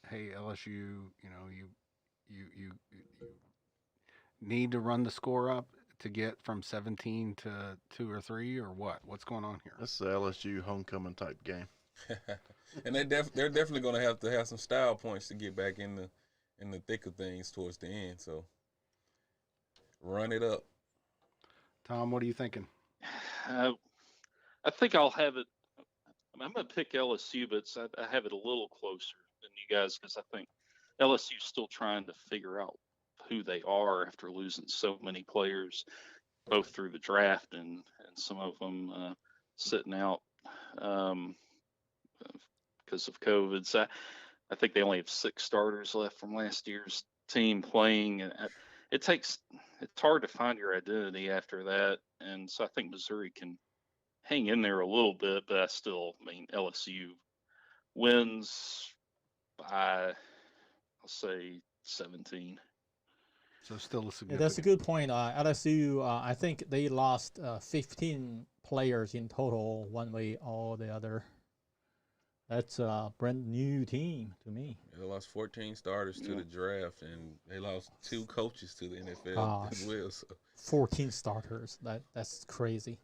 hey, LSU, you need to run the score up to get from 17 to 2 or 3, or what? What's going on here? This is the LSU homecoming type game. And they're definitely going to have some style points to get back in the thick of things towards the end. So run it up. Tom, what are you thinking? I think I'll have it. I'm going to pick LSU, but I have it a little closer than you guys because I think LSU's still trying to figure out who they are after losing so many players, both through the draft and some of them sitting out because of COVID. So I think they only have 6 starters left from last year's team playing. And it's hard to find your identity after that. And so I think Missouri can hang in there a little bit, but LSU wins by, I'll say, 17. So still a significant. Yeah, that's a good point. LSU, I think they lost 15 players in total, one way or the other. That's a brand new team to me. They lost 14 starters to the draft, and they lost 2 coaches to the NFL as well. So 14 starters. That's crazy.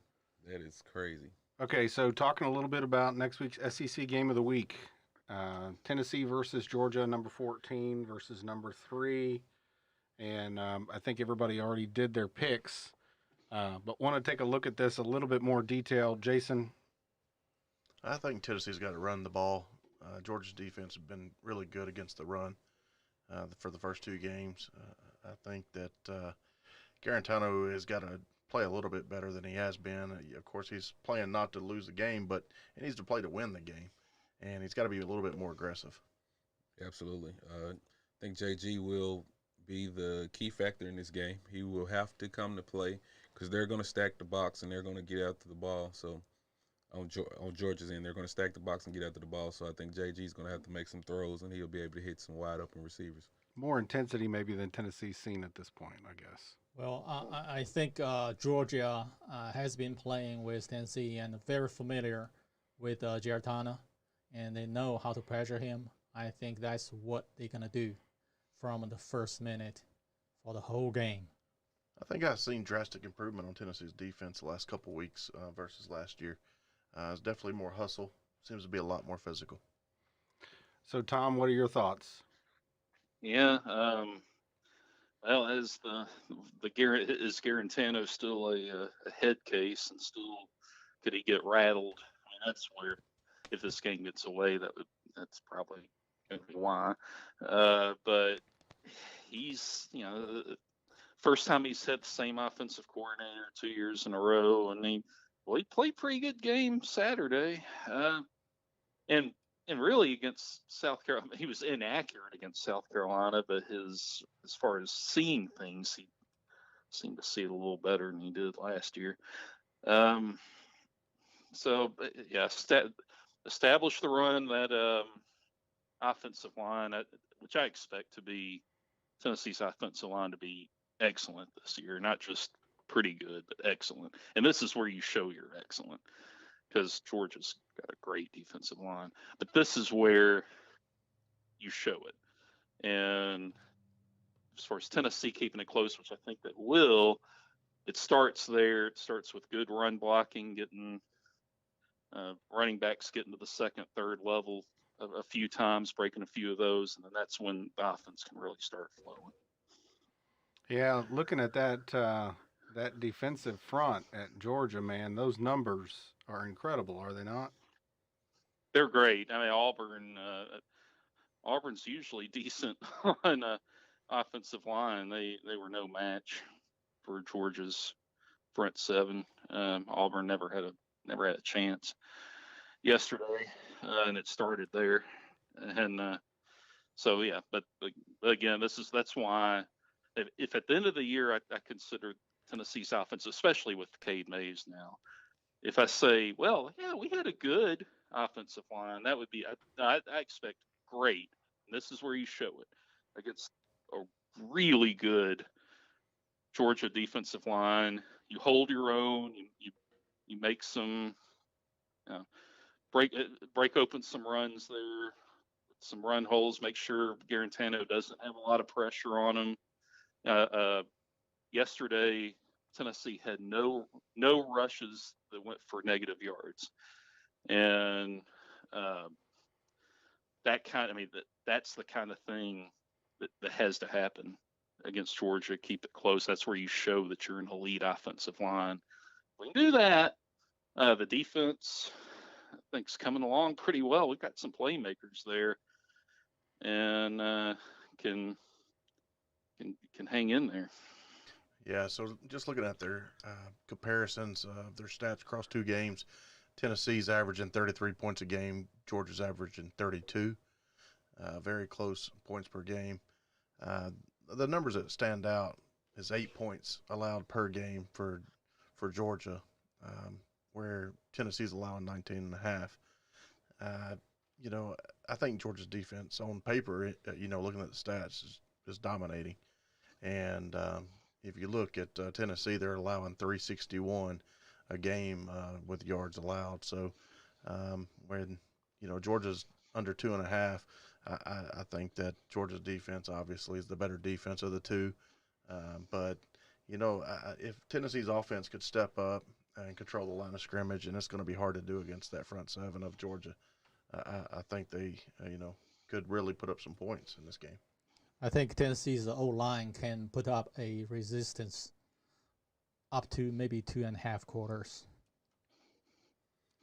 that is crazy. Okay, so talking a little bit about next week's SEC game of the week. Tennessee versus Georgia, number 14 versus number 3. And I think everybody already did their picks. But want to take a look at this a little bit more detailed. Jason? I think Tennessee's got to run the ball. Georgia's defense has been really good against the run for the first 2 games. I think that Garantano has got to play a little bit better than he has been. Of course, he's playing not to lose the game, but he needs to play to win the game. And he's got to be a little bit more aggressive. Absolutely. I think JG will be the key factor in this game. He will have to come to play because they're going to stack the box and they're going to get out to the ball. So on Georgia's end, they're going to stack the box and get out to the ball. So I think JG's going to have to make some throws and he'll be able to hit some wide open receivers. More intensity maybe than Tennessee's seen at this point, I guess. Well, I think Georgia has been playing with Tennessee and very familiar with Giartana, and they know how to pressure him. I think that's what they're going to do from the first minute for the whole game. I think I've seen drastic improvement on Tennessee's defense the last couple weeks versus last year. It's definitely more hustle. Seems to be a lot more physical. So, Tom, what are your thoughts? Yeah. Well, as is Garantano still a head case, and still could he get rattled? I mean, that's where if this game gets away, that's probably going to be why. But he's first time he's had the same offensive coordinator 2 years in a row, and he played pretty good game Saturday, and really against South Carolina, he was inaccurate against South Carolina, but as far as seeing things, he seemed to see it a little better than he did last year. So yeah, establish the run, that offensive line, which I expect to be Tennessee's offensive line to be excellent this year, not just pretty good, but excellent. And this is where you show you're excellent, because Georgia's got a great defensive line. But this is where you show it. And as far as Tennessee keeping it close, which I think that will, it starts there. It starts with good run blocking, getting running backs getting to the second, third level a few times, breaking a few of those, and then that's when the offense can really start flowing. Yeah, looking at that defensive front at Georgia, man, those numbers are incredible, are they not? They're great. I mean, Auburn's usually decent on offensive line. They were no match for Georgia's front seven. Auburn never had a chance yesterday, and it started there. And so yeah, but again, that's why if at the end of the year I consider Tennessee's offense, especially with Cade Mays now, if I say, well, yeah, we had a good offensive line, that would be I expect great. And this is where you show it against a really good Georgia defensive line. You hold your own. You make some break open some runs there, some run holes. Make sure Garantano doesn't have a lot of pressure on him. Yesterday, Tennessee had no rushes that went for negative yards, and that's the kind of thing that has to happen against Georgia. Keep it close. That's where you show that you're an elite offensive line. We can do that. The defense, I think, is coming along pretty well. We've got some playmakers there, and can hang in there. Yeah, so just looking at their comparisons of their stats across 2 games, Tennessee's averaging 33 points a game. Georgia's averaging 32. Very close points per game. The numbers that stand out is 8 points allowed per game for Georgia, where Tennessee's allowing 19.5. I think Georgia's defense on paper, looking at the stats, is dominating. And if you look at Tennessee, they're allowing 361 a game with yards allowed. So when Georgia's under 2.5, I think that Georgia's defense obviously is the better defense of the two. But if Tennessee's offense could step up and control the line of scrimmage, and it's going to be hard to do against that front seven of Georgia, I think they could really put up some points in this game. I think Tennessee's O-line can put up a resistance up to maybe 2.5 quarters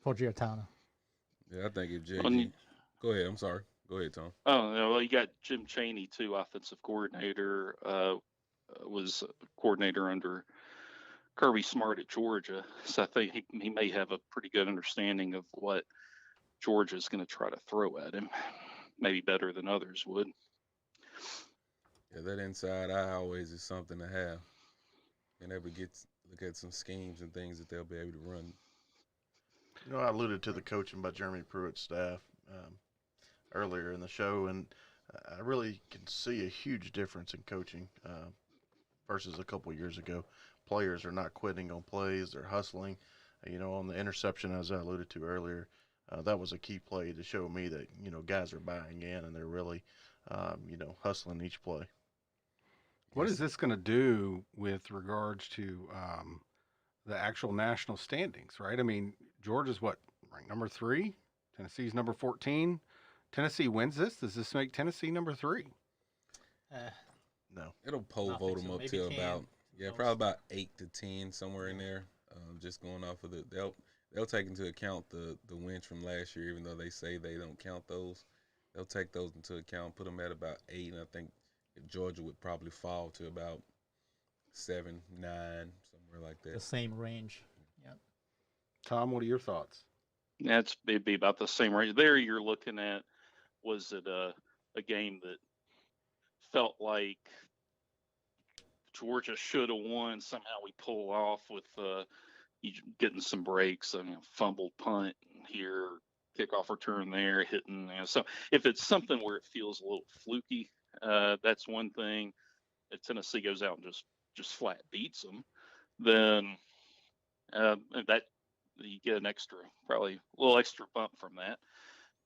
for Giordano. Yeah, I think if JG. Go ahead. I'm sorry. Go ahead, Tom. Oh, no, well, you got Jim Chaney too, offensive coordinator. Was coordinator under Kirby Smart at Georgia, so I think he may have a pretty good understanding of what Georgia's going to try to throw at him, maybe better than others would. Yeah, that inside eye always is something to have. And ever look at some schemes and things that they'll be able to run. You know, I alluded to the coaching by Jeremy Pruitt's staff earlier in the show, and I really can see a huge difference in coaching versus a couple years ago. Players are not quitting on plays; they're hustling. You know, on the interception, as I alluded to earlier, that was a key play to show me that guys are buying in and they're really hustling each play. What is this going to do with regards to the actual national standings, right? I mean, Georgia's ranked number 3? Tennessee's number 14. Tennessee wins this. Does this make Tennessee number 3? No. It'll poll vote them up to about, probably about 8 to 10, somewhere in there. Just going off of they'll take into account the wins from last year, even though they say they don't count those. They'll take those into account, put them at about 8, and I think Georgia would probably fall to about 7, 9, somewhere like that. The same range. Yep. Tom, what are your thoughts? It'd be about the same range. There you're looking at, was it a game that felt like Georgia should have won? Somehow we pull off with getting some breaks. I mean, fumbled punt here, kickoff return there, hitting. So if it's something where it feels a little fluky, that's one thing. If Tennessee goes out and just flat beats them, then that you get probably a little extra bump from that.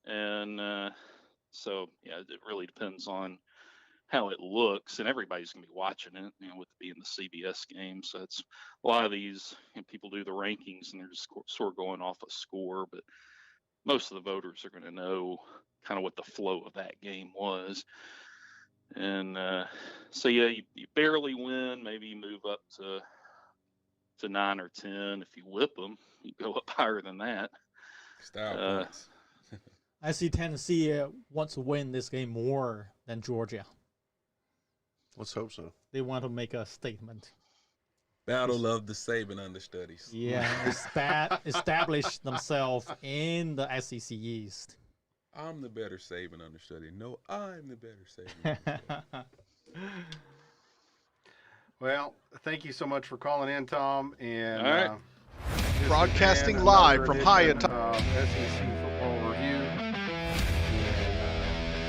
And so it really depends on how it looks, and everybody's going to be watching it, with it being the CBS game. So it's a lot of these people do the rankings and they're just sort of going off a score, but most of the voters are going to know kind of what the flow of that game was. And so you barely win, maybe you move up to 9 or 10. If you whip them, you go up higher than that. Style points. I see Tennessee wants to win this game more than Georgia. Let's hope so. They want to make a statement. Battle of the Saban understudies. Yeah, establish themselves in the SEC East. I'm the better Saban understudy. No, I'm the better Saban understudy. Well, thank you so much for calling in, Tom. And all right. Broadcasting live from Hottietottiekiffin SEC Football Review.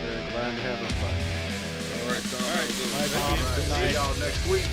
Very glad to have us back. All right, Tom. Bye, Tom. Good night. See y'all next week.